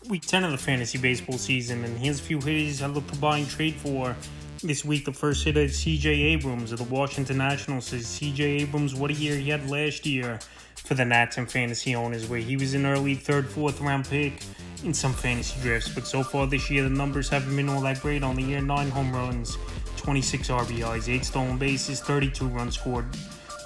Week 10 of the fantasy baseball season, and here's a few hitters I look to buy and trade for this week. The first hitter is C.J. Abrams of the Washington Nationals. Says C.J. Abrams, what a year he had last year for the Nats and fantasy owners, where he was an early third, fourth round pick in some fantasy drafts. But so far this year, the numbers haven't been all that great. On the year, 9 home runs, 26 RBIs, 8 stolen bases, 32 runs scored,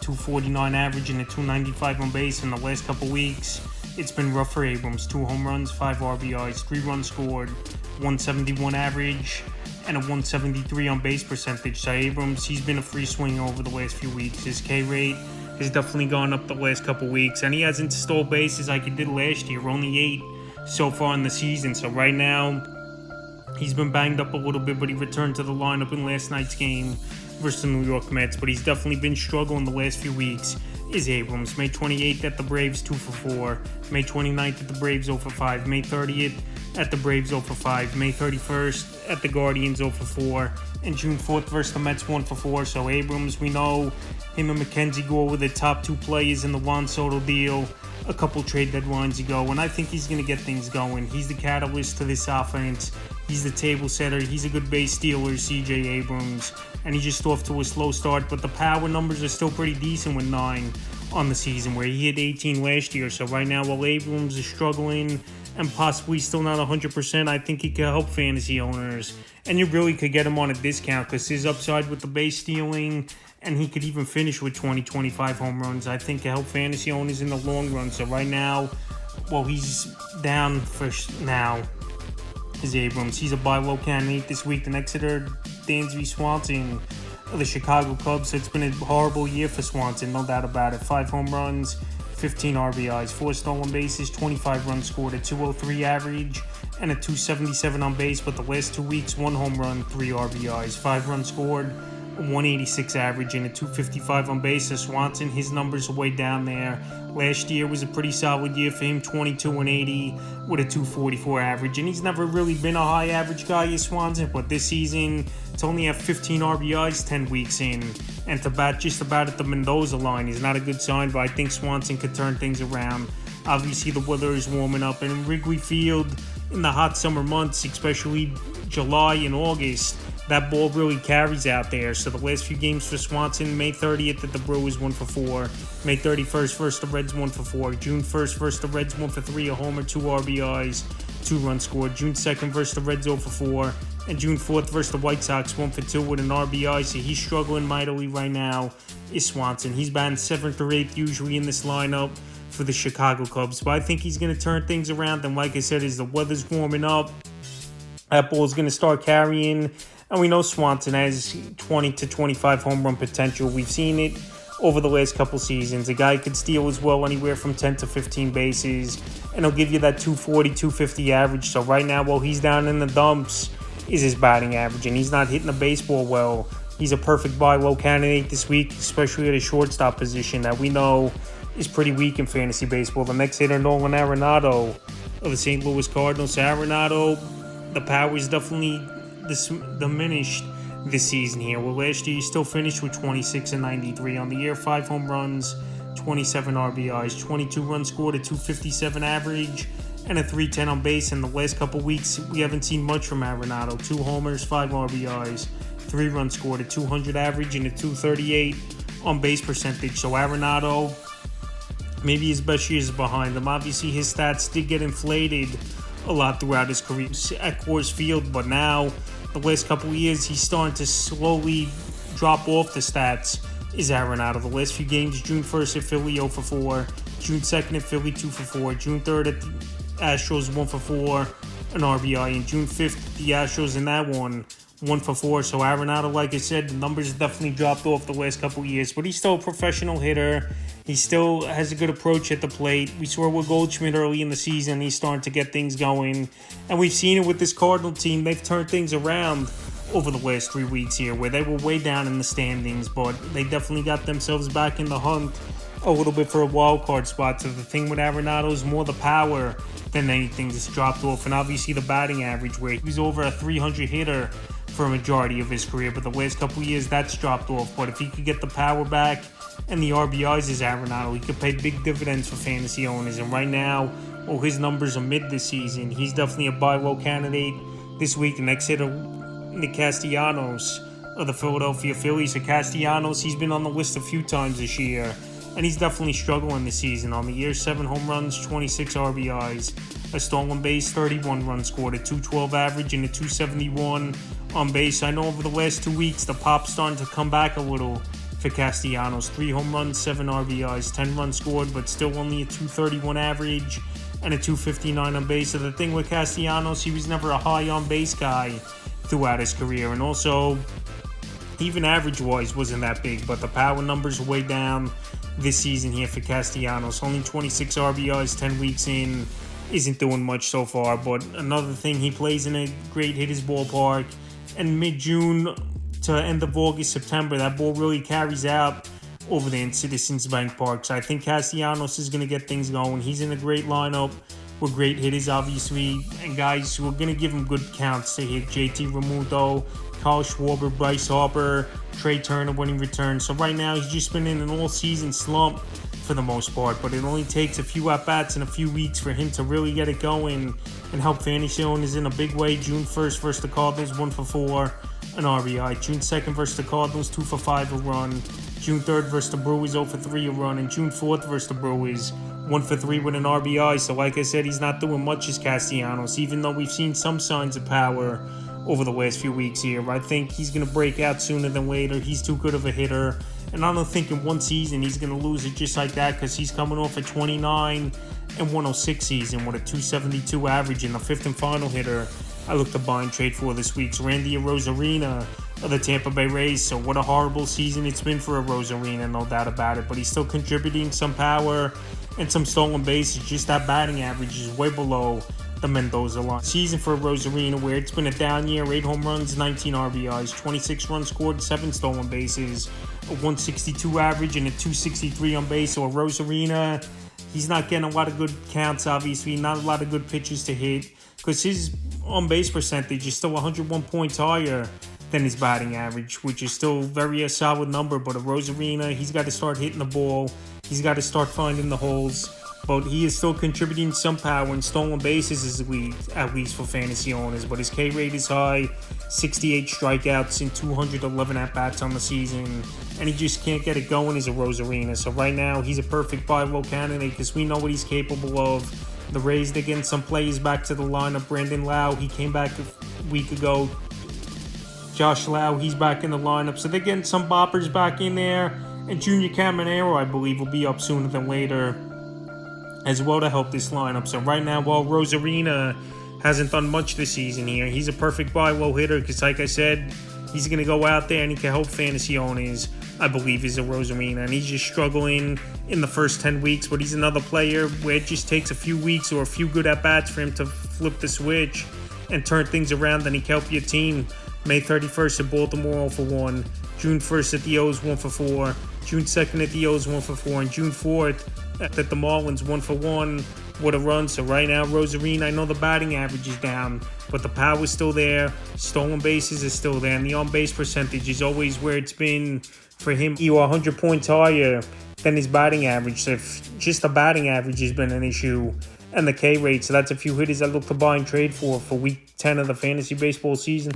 249 average, and a 295 on base. In the last couple weeks, it's been rough for Abrams. 2 home runs, 5 RBIs, 3 runs scored, 171 average, and a 173 on base percentage. So Abrams, he's been a free swing over the last few weeks. His K rate has definitely gone up the last couple weeks, and he hasn't stolen bases like he did last year. Only 8 so far in the season. So right now, he's been banged up a little bit, but he returned to the lineup in last night's game versus the New York Mets. But he's definitely been struggling the last few weeks. Is Abrams. May 28th at the Braves, 2 for 4. May 29th at the Braves, 0 for 5. May 30th at the Braves, 0 for 5. May 31st at the Guardians, 0 for 4. And June 4th versus the Mets, 1 for 4. So Abrams, we know him and McKenzie Gore were the top 2 players in the Juan Soto deal a couple trade deadlines ago, and I think he's going to get things going. He's the catalyst to this offense. He's the table setter. He's a good base stealer, C.J. Abrams, and he's just off to a slow start, but the power numbers are still pretty decent with 9 on the season, where he hit 18 last year. So right now, while Abrams is struggling and possibly still not 100%, I think he could help fantasy owners, and you really could get him on a discount because his upside with the base stealing, and he could even finish with 20-25 home runs, I think, could help fantasy owners in the long run. So right now, well, he's down for now. Is Abrams. He's a buy low candidate this week. The next hitter, Dansby Swanson of the Chicago Cubs. So it's been a horrible year for Swanson, no doubt about it. 5 home runs, 15 RBIs, 4 stolen bases, 25 runs scored, a 203 average, and a 277 on base. But the last 2 weeks, 1 home run, 3 RBIs, 5 runs scored, 186 average, and a 255 on base. So Swanson, his numbers are way down there. Last year was a pretty solid year for him, 22-80 with a 244 average, and he's never really been a high average guy as Swanson, but this season to only have 15 RBIs 10 weeks in, and to bat just about at the Mendoza line is not a good sign, but I think Swanson could turn things around. Obviously the weather is warming up, and in Wrigley Field in the hot summer months, especially July and August, that ball really carries out there. So the last few games for Swanson, May 30th at the Brewers, 1 for 4. May 31st versus the Reds, 1 for 4. June 1st versus the Reds, 1 for 3, a homer, 2 RBIs, 2 runs scored. June 2nd versus the Reds, 0 for 4. And June 4th versus the White Sox, 1 for 2 with an RBI. So he's struggling mightily right now, is Swanson. He's batting 7th or 8th usually in this lineup for the Chicago Cubs. But I think he's going to turn things around. And like I said, as the weather's warming up, that ball's going to start carrying. And we know Swanson has 20 to 25 home run potential. We've seen it over the last couple seasons. A guy could steal as well anywhere from 10 to 15 bases, and he'll give you that 240, 250 average. So right now, while he's down in the dumps, is his batting average, and he's not hitting the baseball well. He's a perfect buy low candidate this week, especially at a shortstop position that we know is pretty weak in fantasy baseball. The next hitter, Nolan Arenado of the St. Louis Cardinals. Arenado, the power is definitely diminished this season here. Well, last year he still finished with 26 and 93 on the year, 5 home runs, 27 RBIs, 22 runs scored, a 257 average, and a 310 on base. In the last couple weeks, we haven't seen much from Arenado. 2 homers, 5 RBIs, 3 runs scored, a 200 average, and a 238 on base percentage. So Arenado, maybe his best years are behind him. Obviously, his stats did get inflated a lot throughout his career at Coors Field, but now the last couple of years he's starting to slowly drop off the stats. Is Arenado. The last few games, June 1st at Philly, 0 for 4. June 2nd at Philly, 2 for 4. June 3rd at the Astros, 1 for 4, an RBI. And June 5th at the Astros in that one, 1 for 4. So Arenado, like I said, the numbers definitely dropped off the last couple of years, but he's still a professional hitter. He still has a good approach at the plate. We saw it with Goldschmidt early in the season. He's starting to get things going. And we've seen it with this Cardinal team. They've turned things around over the last 3 weeks here, where they were way down in the standings, but they definitely got themselves back in the hunt a little bit for a wild card spot. So the thing with Arenado is more the power than anything that's dropped off. And obviously the batting average, where he was over a 300 hitter for a majority of his career, but the last couple of years that's dropped off. But if he could get the power back and the RBIs as Arenado, he could pay big dividends for fantasy owners. And right now, well, his numbers are mid this season. He's definitely a buy low candidate this week. The next hitter, Nick Castellanos of the Philadelphia Phillies. So Castellanos, he's been on the list a few times this year, and he's definitely struggling this season. On the year, 7 home runs, 26 RBIs, a stolen base, 31 runs scored, a 212 average, and a 271 on base. I know over the last 2 weeks, the pop's starting to come back a little for Castellanos. 3 home runs, 7 RBIs, 10 runs scored, but still only a 231 average and a 259 on base. So the thing with Castellanos, he was never a high on base guy throughout his career, and also even average-wise wasn't that big, but the power numbers are way down this season here for Castellanos. Only 26 RBIs 10 weeks in, isn't doing much so far. But another thing, he plays in a great hitters ballpark, and mid-June to end of August, September, that ball really carries out over there in Citizens Bank Park. So I think Castellanos is going to get things going. He's in a great lineup with great hitters, obviously, and guys who are going to give him good counts to hit. JT Realmuto, Kyle Schwarber, Bryce Harper, Trey Turner when he returns. So right now he's just been in an all-season slump for the most part, but it only takes a few at-bats and a few weeks for him to really get it going and help fantasy owners in a big way. June 1st versus the Cardinals, 1 for 4, an RBI. June 2nd versus the Cardinals, 2 for 5, a run. June 3rd versus the Brewers, 0 for 3, a run. And June 4th versus the Brewers, 1 for 3 with an RBI. So like I said, he's not doing much as Castellanos, even though we've seen some signs of power over the last few weeks here. I think he's going to break out sooner than later. He's too good of a hitter, and I don't think in one season he's going to lose it just like that, because he's coming off a 29 and 106 season with a 272 average, and the fifth and final hitter I look to buy and trade for this week's Randy Arozarena of the Tampa Bay Rays. So what a horrible season it's been for Arozarena, no doubt about it, but he's still contributing some power and some stolen bases. Just that batting average is way below the Mendoza line. Season for Arozarena, where it's been a down year: 8 home runs, 19 RBIs, 26 runs scored, 7 stolen bases, a 162 average, and a 263 on base. So Arozarena, he's not getting a lot of good counts, obviously, not a lot of good pitches to hit, because his on-base percentage is still 101 points higher than his batting average, which is still a solid number. But Arozarena, he's got to start hitting the ball. He's got to start finding the holes. But he is still contributing some power, and stolen bases is at least for fantasy owners. But his K rate is high, 68 strikeouts and 211 at-bats on the season, and he just can't get it going as Arozarena. So right now, he's a perfect buy low candidate because we know what he's capable of. The Rays, they're getting some players back to the lineup. Brandon Lau, he came back a week ago. Josh Lau, he's back in the lineup. So they're getting some boppers back in there. And Junior Caminero, I believe, will be up sooner than later as well to help this lineup. So right now, while Arozarena hasn't done much this season here, he's a perfect buy low hitter because, like I said, he's going to go out there and he can help fantasy owners, I believe, is Arozarena. And he's just struggling in the first 10 weeks, but he's another player where it just takes a few weeks or a few good at-bats for him to flip the switch and turn things around, then he can help your team. May 31st at Baltimore, 0 for 1. June 1st at the O's, 1 for 4. June 2nd at the O's, 1 for 4. And June 4th at the Marlins, 1 for 1. What a run. So right now, Arozarena, I know the batting average is down, but the power is still there. Stolen bases is still there. And the on-base percentage is always where it's been for him. You are 100 points higher than his batting average. So if just the batting average has been an issue, and the K rate. So that's a few hitters I look to buy and trade for week 10 of the fantasy baseball season.